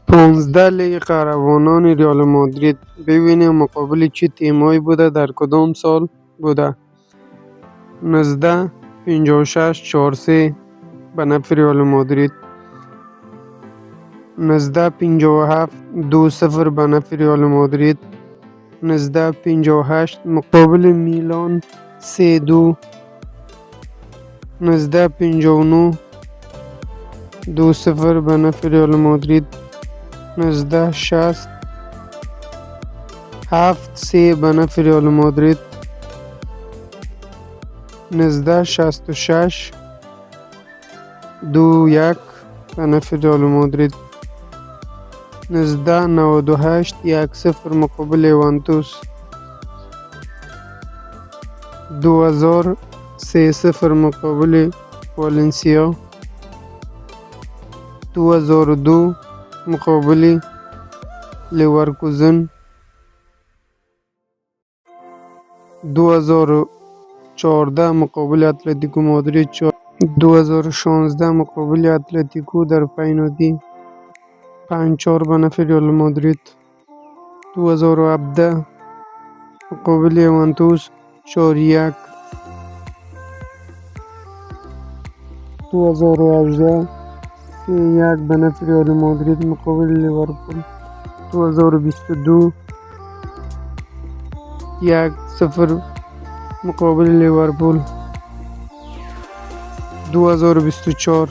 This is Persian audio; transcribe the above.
15 لیگ قهرمانان ریال مادرید ببینیم مقابل چه تیمایی بوده در کدام سال بوده. 19 56 4-3 به نفع ریال مادرید. 19 57 2-0 به نفع ریال مادرید. 19 58 مقابل میلان 3-2. 19 59 2-0 به نفع ریال مادرید. 19 60 7-3 به نفع ریال مادرید. 19 66 2-1 به نفع ریال مادرید. 19 98 1-0 مقابل یوونتوس. 2000 3-0 مقابل والنسیا. 2002 مقابل لیورکوزن. 2014 مقابل اتلتیکو مادرید. 2016 مقابل اتلتیکو در پینالتی 5-4 به نفع ریال مادرید. 2017 مقابل یوونتوس 4-1. 2018 3-1 به نفع ریال مادرید مقابل لیورپول. 2022 1-0 مقابل لیورپول. 2024